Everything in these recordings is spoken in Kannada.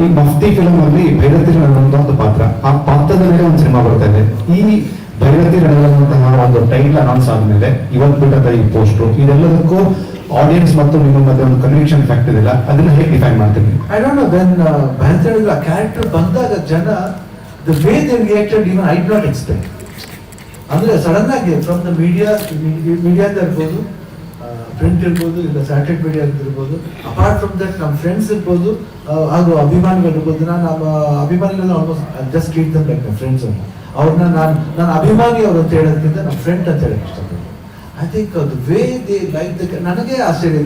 ಈ ಮಫ್ತಿ ಫಿಲಮ್ ಅಲ್ಲಿ ಭೈರತಿ ಅನ್ನುವಂತ ಒಂದು ಪಾತ್ರ, ಆ ಪಾತ್ರದ ಮೇಲೆ ಒಂದು ಸಿನಿಮಾ ಬರ್ತಾ ಇದೆ. ಈ ಭೈರತಿ ಅನ್ನುವಂತಹ ಒಂದು ಟೈಟಲ್ ಅನೌನ್ಸ್ ಆದ್ಮೇಲೆ ಇವತ್ತು ಬಿಟ್ಟದ ಈ ಪೋಸ್ಟರ್, ಇದೆಲ್ಲದಕ್ಕೂ ಆಡಿಯನ್ಸ್ ಮತ್ತು ನಿಮ್ಮ ಮಧ್ಯೆ ಒಂದು ಕನ್ವಿಕ್ಷನ್ ಫ್ಯಾಕ್ಟ್ ಇದೆಲ್ಲ, ಅದನ್ನ ಹೇಗೆ ಡಿಫೈನ್ ಮಾಡ್ತೀವಿ? I don't know, when Bhairathi ಆ ಕ್ಯಾರೆಕ್ಟರ್ ಬಂದಾಗ ಜನ the way they reacted even I not expect. ಅಂದ್ರೆ ಸಡನ್ ಆಗಿ ಫ್ರಮ್ ದ ಮೀಡಿಯಾದ ಇರ್ಬೋದು, ಪ್ರಿಂಟ್ ಇರ್ಬೋದು, ಇಲ್ಲ ಸ್ಯಾಟಲೈಟ್ ಮೀಡಿಯಾ ಇರ್ಬೋದು, ಅಪಾರ್ಟ್ ಫ್ರಮ್ ದಟ್ ನಮ್ಮ ಫ್ರೆಂಡ್ಸ್ ಇರ್ಬೋದು, ಹಾಗೂ ಅಭಿಮಾನಿಗಳು ಇರ್ಬೋದು. ನಾನು ನಮ್ಮ ಅಭಿಮಾನಿಗಳನ್ನ almost just treat them like my friends ಅಂತ. ಅವ್ರನ್ನ ನಾನು ಅಭಿಮಾನಿ ಅವರು ಅಂತ ಹೇಳೋದಕ್ಕಿಂತ ನಮ್ಮ ಫ್ರೆಂಡ್ ಅಂತ ಹೇಳಕ್ ಇಷ್ಟಪಡ್ತೀನಿ. I think the way they like the, ನನಗೆ ಆಶ್ಚರ್ಯ,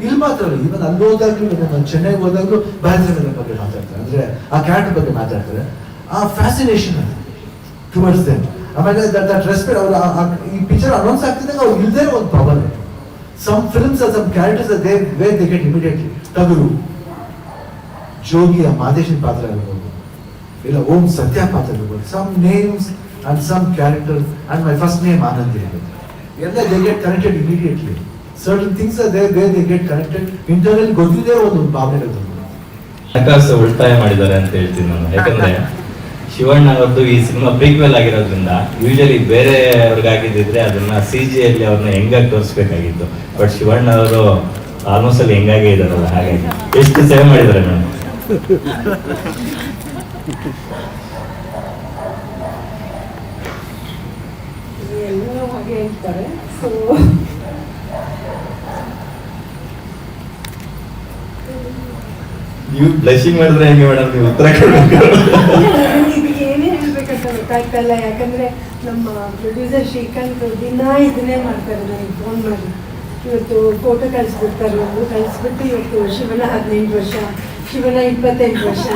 ಇಲ್ಲಿ ಮಾತ್ರ ಅಲ್ಲ, ಇವನ್ ಅಲ್ಲಿ ಹೋದಾಗ್ಲೂ, ನಾನು ಚೆನ್ನೈಗೆ ಹೋದಾಗ್ಲೂ ಭೈರತಿ ಬಗ್ಗೆ ಮಾತಾಡ್ತಾರೆ, ಅಂದ್ರೆ ಆ ಕ್ಯಾರೆಕ್ಟರ್ ಬಗ್ಗೆ ಮಾತಾಡ್ತಾರೆ. ಆ ಫ್ಯಾಸಿನೇಷನ್ ಅದು ಟುವರ್ಡ್ಸ್ ದೆಮ್. ಆಮೇಲೆ ದಟ್ ರೆಸ್ಪೆಕ್ಟ್. ಅವರು ಈ ಪಿಕ್ಚರ್ ಅನೌನ್ಸ್ ಆಗ್ತಿದ್ದಾಗ ಅವ್ರು ಇಲ್ಲದೇ ಒಂದು ಪ್ರಾಬ್ಲಮ್ ಇದೆ. Some films or some characters are there where they get immediately. Taguru, Jogi, Madheshin Patra irbodu, illa Om Satya Patra irbodu. Some names and some characters, and my first name Anand irbodu. Ella they get connected immediately. Certain things are there where they get connected. Internally ಗೊತ್ತಿದೆ ಒಂದು ಭಾವನೆಗಳು. ಹಣಕಾಸು ಉಳಿತಾಯ ಮಾಡಿದ್ದಾರೆ ಅಂತ ಹೇಳ್ತೀನಿ ನಾನು. ಯಾಕಂದ್ರೆ ಶಿವಣ್ಣ ಅವರದ್ದು ಈ ಸಿನಿಮಾ ಪ್ರೀಕ್ವೆಲ್ ಆಗಿರೋದ್ರಿಂದ ಯೂಶಲಿ ಬೇರೆಯವ್ರಿಗಾಗಿದ್ದಿದ್ರೆ ಅದನ್ನ CG ಅಲ್ಲಿ ಅವ್ರನ್ನ ಹೆಂಗಾಗಿ ತೋರಿಸ್ಬೇಕಾಗಿತ್ತು. ಬಟ್ ಶಿವಣ್ಣ ಅವರು ಆಲ್ಮೋಸ್ಟ್ ಅಲ್ಲಿ ಹೆಂಗಾಗೆ ಇದಾರಲ್ಲ, ಹಾಗಾಗಿ ಎಷ್ಟು ಸೇವೆ ಮಾಡಿದ್ದಾರೆ ಮೇಡಮ್. ಎಲ್ಲರೂ ಹಾಗೆ ಹೇಳ್ತಾರೆ. ಸೊ ನೀವು ಬ್ಲಶಿಂಗ್ ಮಾಡಿದ್ರೆ ಹೆಂಗೆ ಮೇಡಮ್, ನೀವು ಉತ್ತರ ಕೊಡಬೇಕು. ಏನೇ ಹೇಳ್ಬೇಕಂತ ಗೊತ್ತಾಗ್ತಲ್ಲ. ಯಾಕಂದ್ರೆ ನಮ್ಮ ಪ್ರೊಡ್ಯೂಸರ್ ಶ್ರೀಕಾಂತ್ ದಿನ ಇದನ್ನೇ ಮಾಡ್ತಾರೆ. ನನಗೆ ಫೋನ್ ಮಾಡಿ ಇವತ್ತು ಫೋಟೋ ಕಳಿಸ್ಬಿಡ್ತಾರೆ, ಕಳಿಸ್ಬಿಟ್ಟು ಇವತ್ತು ಶಿವನ 18 ವರ್ಷ, ಶಿವನ 28 ವರ್ಷ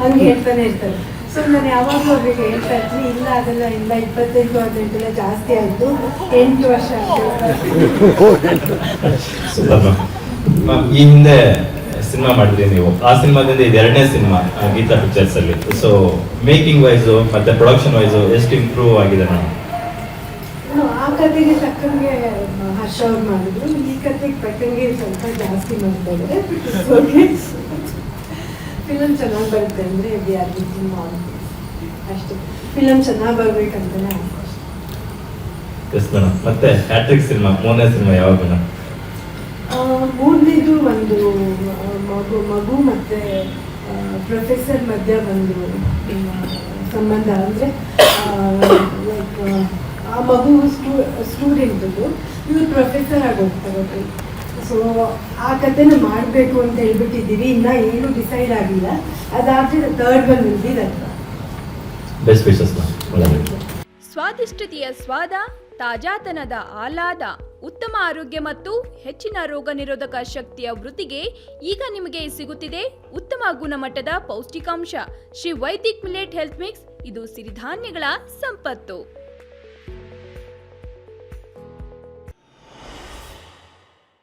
ಹಂಗೆ ಹೇಳ್ತಾನೆ ಇರ್ತಾರೆ. ಸೊ ನಾನು ಯಾವಾಗಲೂ ಅವ್ರಿಗೆ ಹೇಳ್ತಾ ಇರ್ತೀನಿ, ಇಲ್ಲ ಅದೆಲ್ಲ ಇಲ್ಲ, 28 18 ಜಾಸ್ತಿ ಆಯಿತು, 8 ವರ್ಷ ಈ ಹಿಂದೆ ಸಿನಿಮಾ ಮಾಡಿದ್ರಿ ನೀವು. ಆ ಸಿನಿಮಾದಿಂದ ಇದು 2ನೇ ಸಿನಿಮಾ ಗೀತಾ ಪಿಕ್ಚರ್ಸ್ ಅಲ್ಲಿ. ಸೊ ಮೇಕಿಂಗ್ ವೈಸು ಮತ್ತೆ ಪ್ರೊಡಕ್ಷನ್ ವೈಸು ಎಷ್ಟು ಇಂಪ್ರೂವ್ ಆಗಿದೆ ನಾನು? ಆ ಕತೆಗೆ ತಕ್ಕಂಗೆ ಹರ್ಷ ಅವ್ರು ಮಾಡಿದ್ರು, ಈ ಕತೆಗೆ ತಕ್ಕಂಗೆ ಸ್ವಲ್ಪ ಜಾಸ್ತಿ ಮಾಡ್ತಾ ಇದ್ದಾರೆ. ಫಿಲಮ್ ಚೆನ್ನಾಗಿ ಬರುತ್ತೆ ಅಂದರೆ ವಿ ಆರ್ ವಿಚಿಂಗ್ ಆಲ್ ಅಷ್ಟೇ. ಫಿಲಮ್ ಚೆನ್ನಾಗಿ ಬರ್ಬೇಕಂತಾನೆ. Yes madam. ಮತ್ತೆ ಹ್ಯಾಟ್ರಿಕ್ ಸಿನಿಮಾ 3ನೇ ಸಿನಿಮಾ ಯಾವಾಗ ಮೇಡಮ್? 3ನೇದು ಒಂದು ಮಗು ಮತ್ತೆ ಪ್ರೊಫೆಸರ್ ಮಧ್ಯ ಒಂದು ಸಂಬಂಧ. ಅಂದರೆ ಲೈಕ್ ಆ ಮಗು ಸ್ಟೂಡೆಂಟದು, ಇವ್ರು ಪ್ರೊಫೆಸರ್ ಆಗಿ ಹೋಗ್ತಾರೆ. ಸೊ ಆ ಕಥೆನ ಮಾಡಬೇಕು ಅಂತ ಹೇಳ್ಬಿಟ್ಟಿದ್ದೀವಿ. ಇನ್ನ ಏನು ಡಿಸೈಡ್ ಆಗಿಲ್ಲ. ಅದಾದ್ಮೇಲೆ 3rd one will be that. Best wishes. ಸ್ವಾದಿಷ್ಟತೆಯ ಸ್ವಾದ, ತಾಜಾತನದ ಆಹ್ಲಾದ, ಉತ್ತಮ ಆರೋಗ್ಯ ಮತ್ತು ಹೆಚ್ಚಿನ ರೋಗ ನಿರೋಧಕ ಶಕ್ತಿಯ ವೃದ್ಧಿಗೆ ಈಗ ನಿಮಗೆ ಸಿಗುತ್ತಿದೆ ಉತ್ತಮ ಗುಣಮಟ್ಟದ ಪೌಷ್ಟಿಕಾಂಶ Shri Vaidik millet health mix. ಇದು ಸಿರಿಧಾನ್ಯಗಳ ಸಂಪತ್ತು.